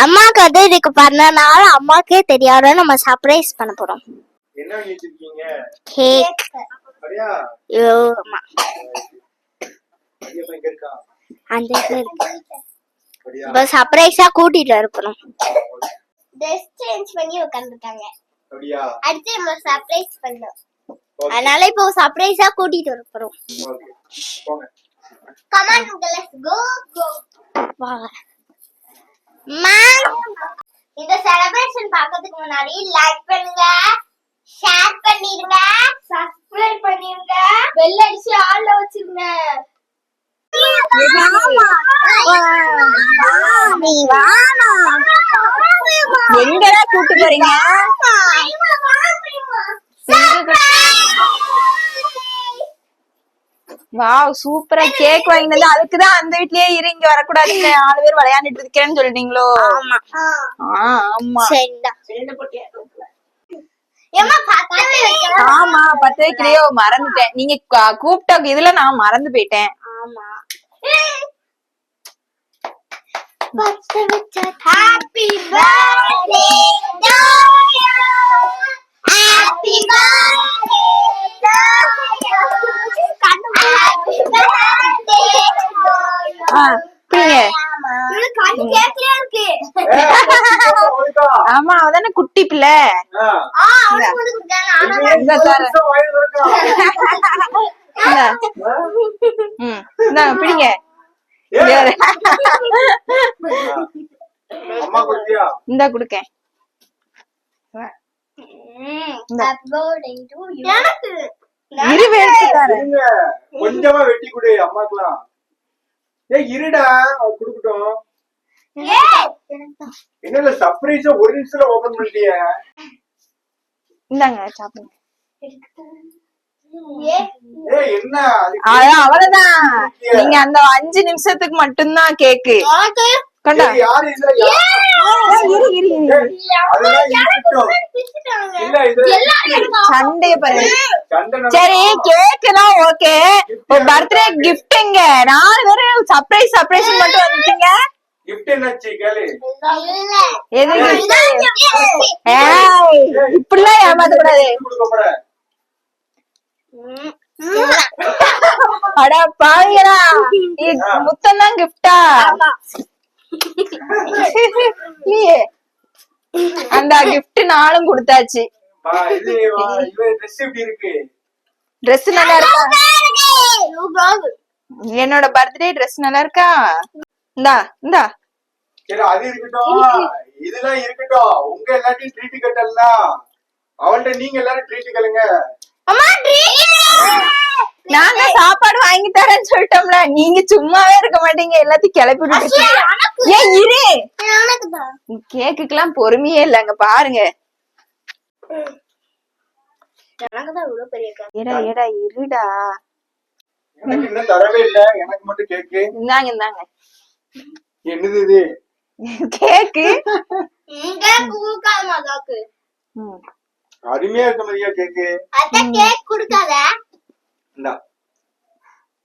அம்மாக்கு வந்து இதுக்கு பண்ணனால அம்மாக்கே தெரியாத நம்ம சர்ப்ரைஸ் பண்ண போறோம். என்ன வாங்கி வச்சிருக்கீங்க? கேக். அப்படியா? ஐயோ அம்மா. ஐயா எங்க இருக்கா? அந்த இடத்துல இருக்கு. அப்படியா? இப்ப சர்ப்ரைஸா கூட்டிட்டு வரப்போறோம். ட்ரெஸ் சேஞ்ச் பண்ணி உட்கார்ந்துட்டாங்க. அப்படியா? அடுத்து நம்ம சர்ப்ரைஸ் பண்ணோம். அதனால இப்போ சர்ப்ரைஸா கூட்டிட்டு வரப்போறோம். ஓகே. போங்க. Come on, let's go. வாங்க. இந்த செலிப்ரேஷன் பார்க்கிறதுக்கு முன்னாடி லைக் பண்ணுங்க, ஷேர் பண்ணிடுங்க, சப்ஸ்கிரைப் பண்ணிடுங்க, பெல் அடிச்சு ஆல்ல வச்சிருங்க. எங்கடா கூட்டு போறீங்க? வாவ் சூப்பரா கேக் வாங்கினது. அதுக்குதான் அந்த வீட்லயே இரு, இங்க வரக்கூடாதுன்னு 4 பேர் விளையாண்டுட்டு இருக்கேன்னு சொல்லிட்டீங்களோ? ஆமா ஆமா சரிடா. ஆமா 10 வைக்கலையோ, மறந்துட்டேன். நீங்க கூப்பிட்ட இதுல நான் மறந்து போயிட்டேன். ஆமா. Happy birthday to you. Happy birthday to you. Happy birthday to you. ஆமா அவதானே குட்டி பிள்ளை. பிடிங்க. இந்த குடுக்கேன். கொஞ்சமா வெட்டி கொடு அம்மாக்குலாம். இருடா குடுக்கட்டும். என்ன சர்ப்ரைஸா ஒரு நிமிஷத்துல ஓபன் பண்ணிட்டிய? இந்தாங்க சாப்பிடுங்க. என்ன அவ்வளவுதான். நீங்க அந்த 5 நிமிஷத்துக்கு மட்டும்தான் கேக்கு. சண்டைய பாருங்க. சரி கேக்குதான் ஓகே. பர்த்டே கிஃப்ட்ங்க 4 பேரும் சர்ப்ரைஸ் சர்ப்ரைஸ் மட்டும் வந்துட்டீங்க. இப்படிலாம் ஏமாத்த கூடாது. அட பாவிங்களா, முத்தம் தான் கிஃப்டா? அந்த கிஃப்ட் நாளும் கொடுத்தாச்சு. ட்ரெஸ் நல்லா இருக்கா? என்னோட பர்த்டே ட்ரெஸ் நல்லா இருக்கா? இந்தா இந்தா. சரி அது இருக்கட்டும், இதெல்லாம் இருக்கட்டும். உங்க எல்லாத்தையும் ட்ரீட் கட்டலாம். அவள்கிட்ட நீங்க எல்லாரும் ட்ரீட் கேளுங்க. நாங்க சாப்பாடு வாங்கி தரேன்னு சொல்லிட்டோம்ல, நீங்க சும்மாவே இருக்க மாட்டீங்க, எல்லாத்தையும் கிளப்பி விட்டுருக்கீங்க. ஏன் இரு, கேக்குக்கெல்லாம் பொறுமையே இல்ல. அங்க பாருங்க. இருடா எனக்கு இன்னும் தரவே இல்ல. எனக்கு மட்டும் கேக்கு. இந்தாங்க இந்தாங்க. என்னது இது? கேக்கு அருமையா இருக்க மாதிரியா கேக்கு? கொடுக்காத.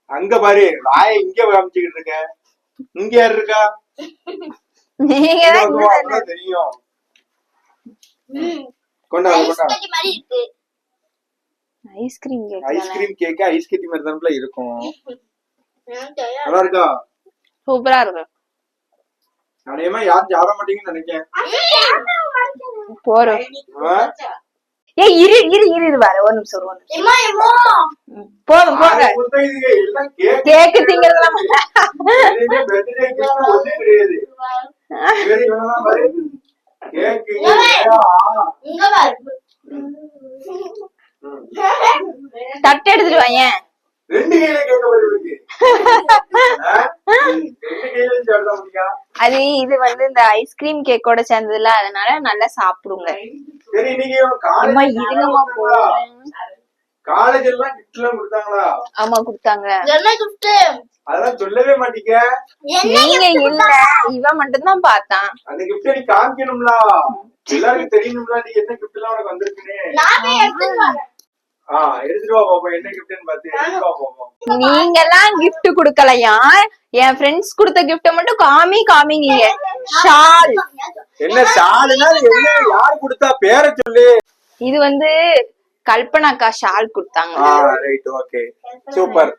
அங்க பாரு, வாய இங்க காமிச்சுக்கிட்டு இருக்க. இங்க யாரு இருக்கா? நீங்க தெரியும். கொண்டாடு. Ice cream cake. Ice cream cake ice cream மாதிரி தான் இருக்கும். நல்லா இருக்கா? சூப்பரா இருக்கு. அடையமா யாரும் சாப்பிட மாட்டீங்கன்னு நினைக்கிறேன். போறோம். இரு வர ஒரு நிமிஷம். போதும் போங்க. கேக்கு திங்கிறதுலாம் தட்டு எடுத்துட்டு வாங்க. அது இது வந்து இந்த ஐஸ்கிரீம் கேக்கோட சேர்ந்ததுல, அதனால நல்லா சாப்பிடுங்க. காலேஜ் எல்லாம் கிஃப்ட் எல்லாம் கொடுத்தாங்களா? ஆமா கொடுத்தாங்க. என்ன கிஃப்ட்? அதெல்லாம் சொல்லவே மாட்டீங்க. நீங்க இல்ல, இவன் மட்டும் தான் பார்த்தான். அந்த கிஃப்ட் நீ காமிக்கணும்ல, எல்லாருக்கும் தெரியணும்ல நீ என்ன கிஃப்ட் எல்லாம் உனக்கு வந்திருக்குன்னு. எடுத்துட்டு வா பாப்போம், என்ன கிஃப்ட்னு பாத்து எடுத்துட்டு வா பாப்போம். நீங்க எல்லாம் கிஃப்ட் குடுக்கலையா? என் ஃப்ரெண்ட்ஸ் கொடுத்த கிஃப்ட மட்டும் காமிங்க. ஷால் என்ன ஷாலுனா என்ன யாரு கொடுத்தா பேரை சொல்லு. இது வந்து கல்பனாக்கா ஷால் கொடுத்தாங்க. Right okay super.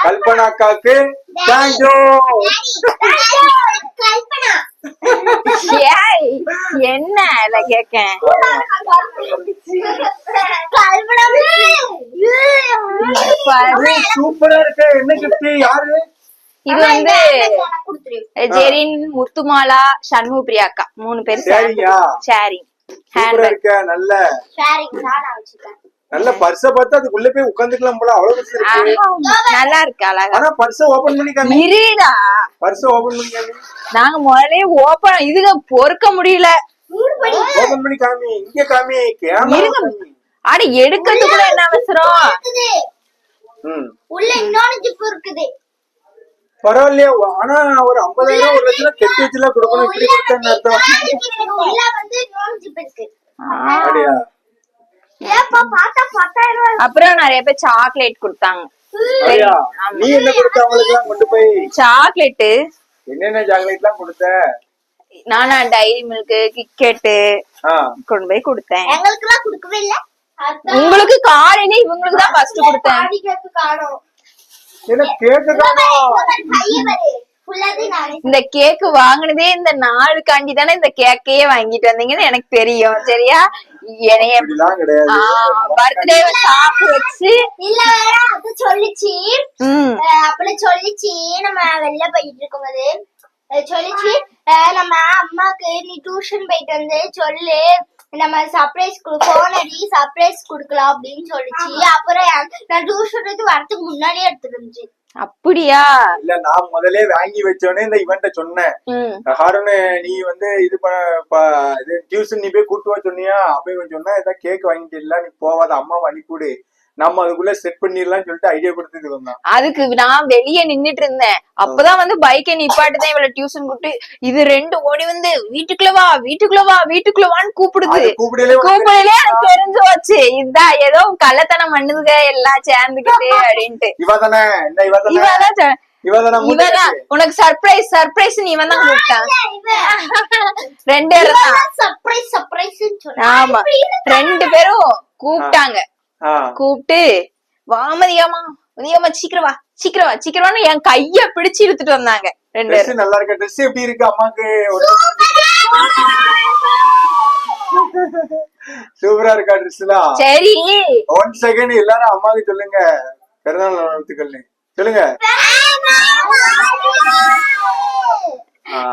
கல்பனாக்காக்கு தேங்க்யூ. கல்பனா ஏய், என்ன இல்ல கேக்கேன். கல்பனா சூப்பரா இருக்கு. என்ன கிஃப்ட் யாரு? இது வந்து ஜெரின், முத்துமாலா, சண்முக பிரியாக்கா 3 பேர் சரியா? ஷேரிங் சூப்பரா ஹேண்ட்பேக். இருக்க. நல்ல ஷேரிங் சானா வச்சிருக்கேன். நல்ல பர்ஸ பார்த்தா அதுக்குள்ள போய் உட்கார்ந்துக்கலாம் போல. அவ்வளவு பெருசு இருக்கு. நல்லா இருக்கு அழகா. ஆனா பர்ஸ ஓபன் பண்ணி காமி. இருடா, பர்ஸ ஓபன் பண்ணி காமி. நாங்க முதல்ல ஓபன் இதுக பொறுக்க முடியல. ஓபன் பண்ணி காமி. இங்க காமி. கேமரா இருங்க. காமி. அட எடுக்கிறதுக்குள்ள என்ன அவசரம்? உள்ள இன்னொரு ஜிப் இருக்குது. பரவாயில்லையா? ஆனா ஒரு 50,000 1 லட்சம் கெட்டி வச்சுலாம் கொடுக்கணும். இப்படி கொடுத்தா அர்த்தம். உள்ள வந்து இன்னொரு ஜிப் இருக்கு. அப்படியா? ஏப்பா பார்த்தா 10,000. அப்புறம் நிறைய பேர் சாக்லேட் கொடுத்தாங்க. அப்படியா? நீ என்ன கொடுத்த அவங்களுக்கு எல்லாம் கொண்டு போய்? சாக்லேட் என்னென்ன சாக்லேட் எல்லாம் கொடுத்த? நானா டைரி மில்க், கிட்கேட் கொண்டு போய் கொடுத்தேன். எங்களுக்கு எல்லாம் கொடுக்கவே இல்ல. உங்களுக்கு காலையில இவங்களுக்கு தான் ஃபர்ஸ்ட் கொடுத்தேன். அடிக்கிறது காணோம். என்ன கேக்கு காணோம்? இந்த கேக் வாங்குனதே இந்த நாளுக்காண்டி தானே இந்த கேக்கையே வாங்கிட்டு வந்தீங்கன்னு எனக்கு தெரியும். சரியா? என்னைய அப்படிலாம் கிடையாது. பர்த்டே சாப்பிட்டு வச்சு இல்ல வேற அது சொல்லிச்சு. அப்படி சொல்லிச்சு. நம்ம வெளில போயிட்டு இருக்கும்போது சொல்லிச்சு, நம்ம அம்மாக்கு நீ டியூஷன் போயிட்டு வந்து சொல்லு, நம்ம சர்ப்ரைஸ் போன் அடி சர்ப்ரைஸ் குடுக்கலாம் அப்படின்னு சொல்லிச்சு. அப்புறம் நான் டியூஷன் வரதுக்கு முன்னாடியே எடுத்துட்டு இருந்துச்சு. அப்படியா? இல்ல நான் முதல்ல வாங்கி வச்சோன்னே இந்த இவன்ட்ட சொன்னேன், ஹாரூன் நீ வந்து இது இது டியூஷன் நீ போய் கூட்டு வா சொன்னியா? அப்ப இவன் சொன்னா ஏதாவது கேக் வாங்கிட்டு இல்ல, நீ போவாத, அம்மாவை அனுப்பிவிடு, நம்ம அதுக்குள்ள செட் பண்ணிடலாம் சொல்லிட்டு ஐடியா கொடுத்தது வந்தான். அதுக்கு நான் வெளியே நின்னுட்டு இருந்தேன். அப்பதான் வந்து பைக்கை நிப்பாட்டுதான் இவள டியூஷன் கூப்பிட்டு இது 2 ஓடி வந்து வீட்டுக்குள்ள வா வீட்டுக்குள்ள வா வீட்டுக்குள்ள வான்னு கூப்பிடுது. கூப்பிடலே எனக்கு தெரிஞ்சு வச்சு இதான் ஏதோ கள்ளத்தனம் பண்ணுதுங்க எல்லாம் சேர்ந்துக்கிட்டு அப்படின்ட்டு. இவதானே இவதான் உனக்கு சர்ப்ரைஸ் சர்ப்ரைஸ் நீ இவன் தான் கூப்பிட்டான். 2 பேரும் சர்ப்ரைஸ் சர்ப்ரைஸ். ஆமா 2 பேரும் கூப்பிட்டாங்க. கூப்பிட்டு வா மதியமா மதியமா சீக்கிரமா என் கைய பிடிச்சு இழுத்துட்டு வந்தாங்க 2 பேரும். நல்லா இருக்க. ட்ரெஸ் எப்படி இருக்கு அம்மாக்கு? சூப்பரா இருக்கா ட்ரெஸ் எல்லாம்? சரி 1 செகண்ட் எல்லாரும் அம்மாக்கு சொல்லுங்க பிறந்தநாள் வாழ்த்துக்கள் சொல்லுங்க.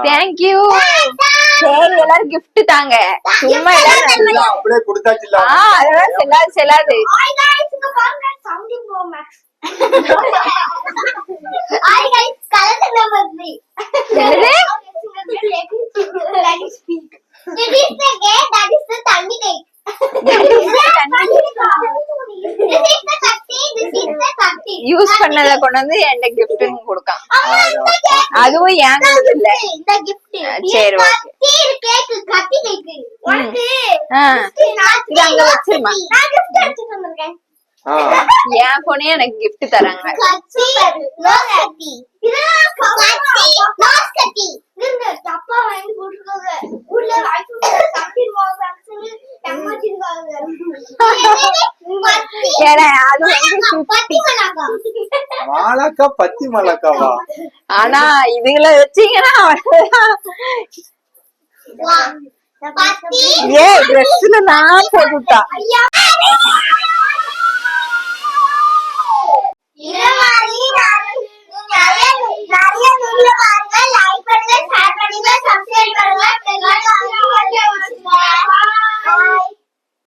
தேங்க்யூ. சரி எல்லாரும் கிஃப்ட் தாங்க. சும்மா எல்லாரும் அப்படியே கொடுத்தாச்சு. அதெல்லாம் செல்லாது. யூஸ் பண்ணத கொண்டு வந்து என்கிட்ட கிஃப்ட் கொடுக்கான். அதுவும் ஏன் இல்ல. சரி அங்க வச்சிருமா. என் போனே எனக்கு கிஃப்ட் தராங்க. மாலாக்கா பத்தி மாலாக்காவா? ஆனா இதுகளை வச்சீங்கன்னா ஏ ட்ரெஸ்ல நான் போட்டுட்டா.